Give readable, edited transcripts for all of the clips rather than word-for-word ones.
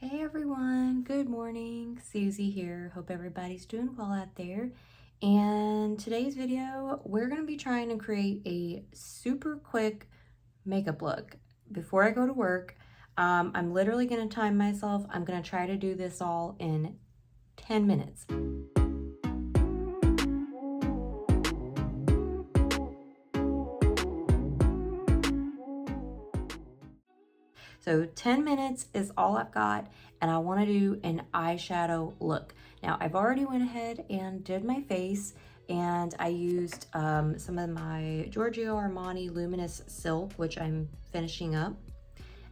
Hey everyone, good morning. Susie here. Hope everybody's doing well out there. And today's video, we're going to be trying to create a super quick makeup look before I go to work. I'm literally going to time myself. I'm going to try to do this all in 10 minutes. So 10 minutes is all I've got, and I want to do an eyeshadow look. Now, I've already went ahead and did my face, and I used some of my Giorgio Armani Luminous Silk, which I'm finishing up.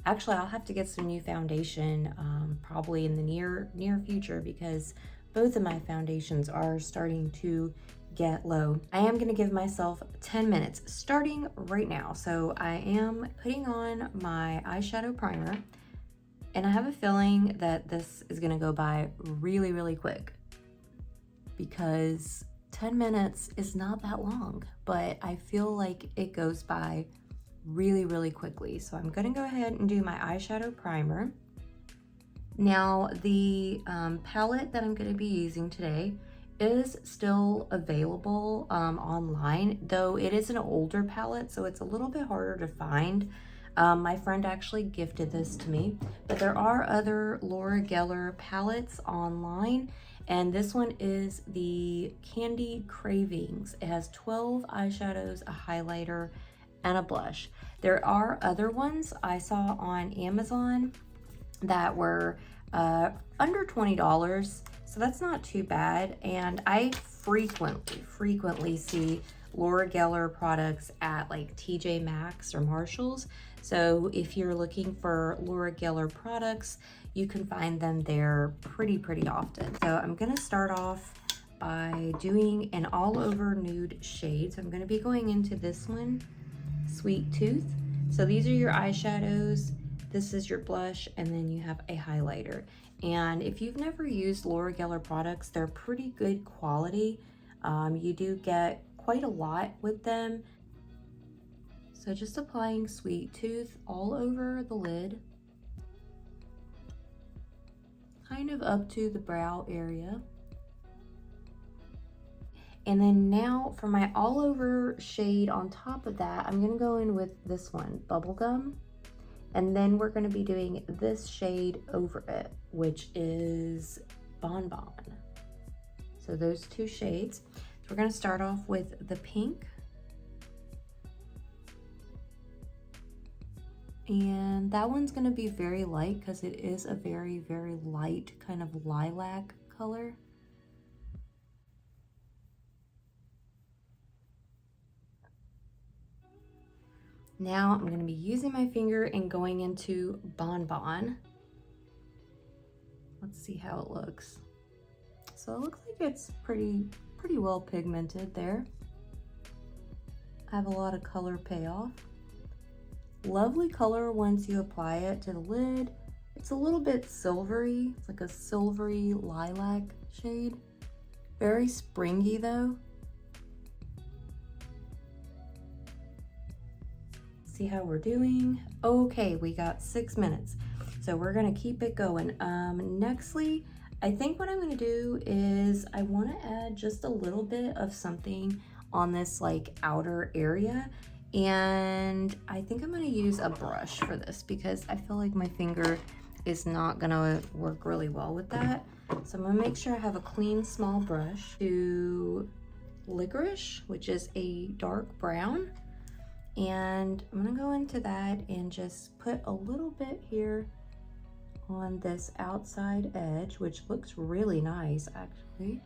Actually, I'll have to get some new foundation probably in the near future, because both of my foundations are starting to get low. I am going to give myself 10 minutes starting right now. So I am putting on my eyeshadow primer, and I have a feeling that this is going to go by really quick because 10 minutes is not that long, but I feel like it goes by really quickly. So I'm going to go ahead and do my eyeshadow primer. Now the palette that I'm going to be using today is still available online, though it is an older palette, so it's a little bit harder to find. My friend actually gifted this to me, but there are other Laura Geller palettes online, and this one is the Candy Cravings. It has 12 eyeshadows, a highlighter, and a blush. There are other ones I saw on Amazon that were under $20, so that's not too bad. And I frequently see Laura Geller products at like TJ Maxx or Marshalls. So if you're looking for Laura Geller products, you can find them there pretty often. So I'm gonna start off by doing an all over nude shade. So I'm gonna be going into this one, Sweet Tooth. So these are your eyeshadows, this is your blush, and then you have a highlighter. And if you've never used Laura Geller products, they're pretty good quality. You do get quite a lot with them. So just applying Sweet Tooth all over the lid, kind of up to the brow area. And then now for my all over shade on top of that, I'm gonna go in with this one, Bubblegum. And then we're gonna be doing this shade over it, which is Bonbon. So those two shades. So we're gonna start off with the pink. And that one's gonna be very light because it is a very light kind of lilac color. Now I'm going to be using my finger and going into Bonbon. Let's see how it looks. So it looks like it's pretty well pigmented there. I have a lot of color payoff. Lovely color once you apply it to the lid. It's a little bit silvery. It's like a silvery lilac shade. Very springy though. See how we're doing. Okay, we got 6 minutes, so we're gonna keep it going. Nextly, I think what I'm gonna do is I want to add just a little bit of something on this like outer area, and I think I'm gonna use a brush for this because I feel like my finger is not gonna work really well with that. So I'm gonna make sure I have a clean small brush to Licorice, which is a dark brown. And I'm gonna go into that and just put a little bit here on this outside edge, which looks really nice actually.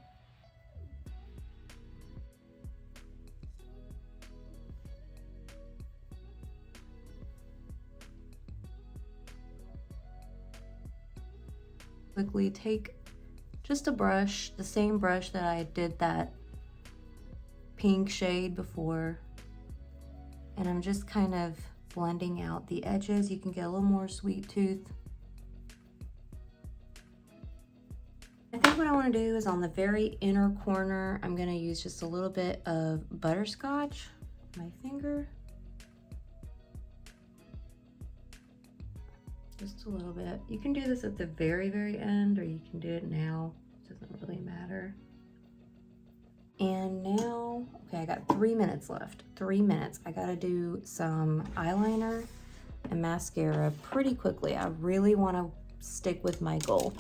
Quickly take just a brush, the same brush that I did that pink shade before, and I'm just kind of blending out the edges. You can get a little more Sweet Tooth. I think what I want to do is on the very inner corner, I'm going to use just a little bit of butterscotch with my finger. just a little bit. You can do this at the very, very end, or you can do it now. It doesn't really matter. And now, okay, I got 3 minutes left. 3 minutes. I gotta do some eyeliner and mascara pretty quickly. I really want to stick with my goal.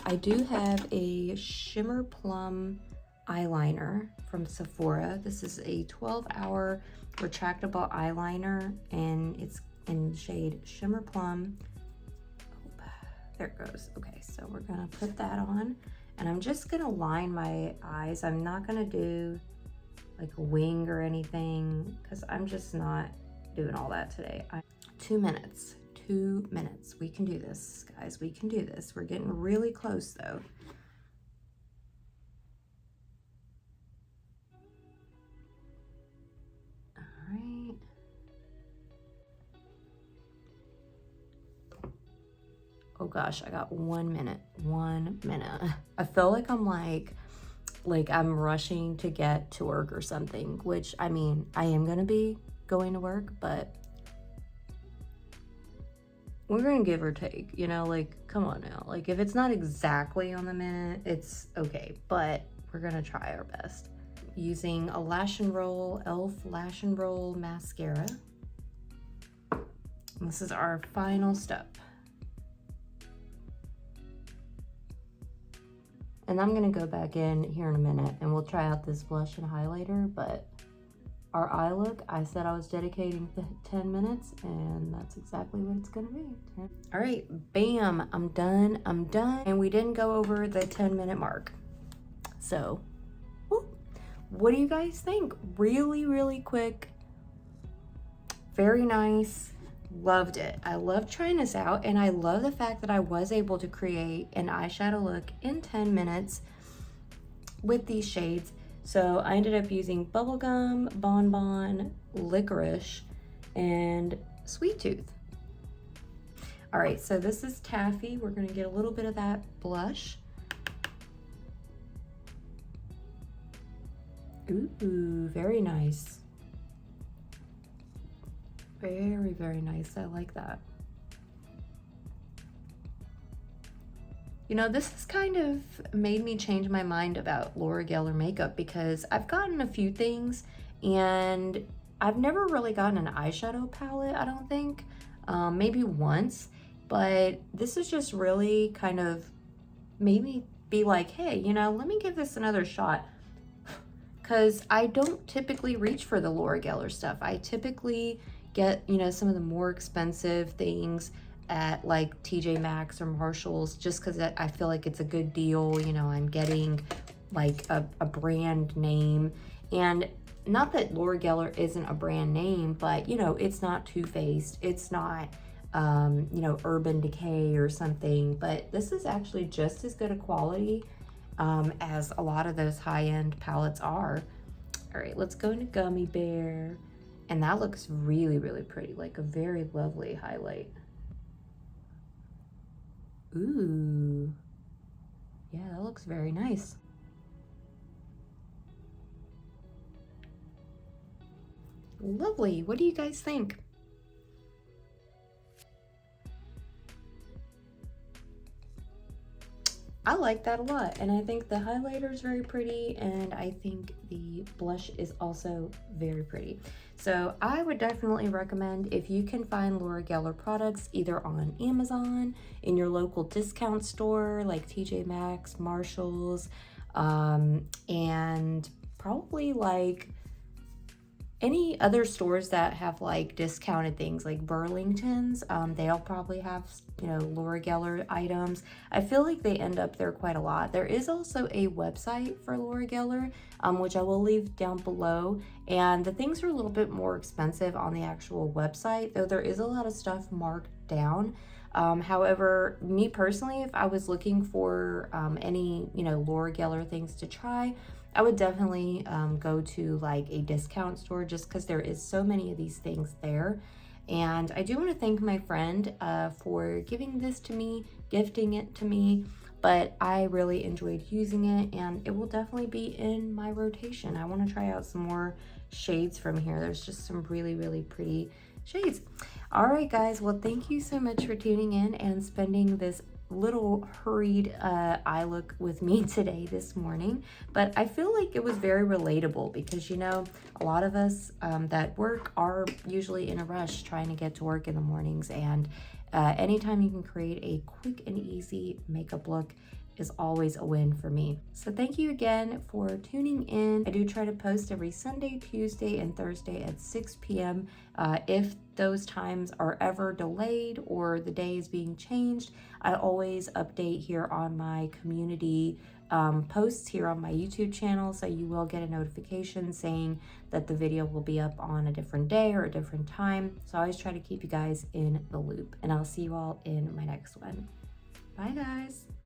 I do have a Shimmer Plum eyeliner from Sephora. This is a 12-hour retractable eyeliner, and it's in the shade Shimmer Plum. Oh, there it goes. Okay, so we're gonna put that on, and I'm just gonna line my eyes. I'm not gonna do like a wing or anything because I'm just not doing all that today. 2 minutes. 2 minutes. We can do this, guys. We can do this. We're getting really close though. All right. Oh gosh, I got 1 minute. 1 minute. I feel like I'm like I'm rushing to get to work or something, which I mean, I am gonna be going to work, but we're gonna give or take, you know, like, come on now. Like, if it's not exactly on the minute, it's okay, but we're gonna try our best. Using a Lash and Roll, e.l.f. Lash and Roll mascara. And this is our final step. And I'm gonna go back in here in a minute and we'll try out this blush and highlighter, but our eye look, I said I was dedicating 10 minutes, and that's exactly what it's gonna be. All right, bam, I'm done. And we didn't go over the 10-minute mark. So, what do you guys think? Really, really quick, very nice, loved it. I love trying this out, and I love the fact that I was able to create an eyeshadow look in 10 minutes with these shades. So I ended up using Bubblegum, Bonbon, Licorice, and Sweet Tooth. All right, so this is Taffy. We're gonna get a little bit of that blush. Ooh, very nice. Very, very nice. I like that. You know, this has kind of made me change my mind about Laura Geller makeup, because I've gotten a few things and I've never really gotten an eyeshadow palette, I don't think. Maybe once, but this is just really kind of made me be like, hey, you know, let me give this another shot. Because I don't typically reach for the Laura Geller stuff. I typically get, you know, some of the more expensive things at like TJ Maxx or Marshall's, just because I feel like it's a good deal. You know, I'm getting like a brand name, and not that Laura Geller isn't a brand name, but you know, it's not Too Faced, it's not you know, Urban Decay or something, but this is actually just as good a quality as a lot of those high-end palettes are. All right, let's go into Gummy Bear, and that looks really, really pretty, like a very lovely highlight. Ooh, yeah, that looks very nice. Lovely. What do you guys think? I like that a lot, and I think the highlighter is very pretty, and I think the blush is also very pretty. So I would definitely recommend, if you can find Laura Geller products either on Amazon, in your local discount store like TJ Maxx, Marshall's, and probably like any other stores that have like discounted things like Burlington's, they'll probably have, you know, Laura Geller items. I feel like they end up there quite a lot. There is also a website for Laura Geller, which I will leave down below, and the things are a little bit more expensive on the actual website, though there is a lot of stuff marked down. However, me personally, if I was looking for any, you know, Laura Geller things to try, I would definitely go to like a discount store, just because there is so many of these things there. And I do want to thank my friend for giving this to me, gifting it to me, but I really enjoyed using it, and it will definitely be in my rotation. I want to try out some more shades from here. There's just some really, really pretty shades. All right, guys. Well, thank you so much for tuning in and spending this little hurried eye look with me today this morning. But I feel like it was very relatable because, you know, a lot of us that work are usually in a rush trying to get to work in the mornings. And anytime you can create a quick and easy makeup look is always a win for me. So thank you again for tuning in. I do try to post every Sunday, Tuesday, and Thursday at 6 p.m. If those times are ever delayed or the day is being changed, I always update here on my community posts here on my YouTube channel, so you will get a notification saying that the video will be up on a different day or a different time. So I always try to keep you guys in the loop, and I'll see you all in my next one. Bye, guys.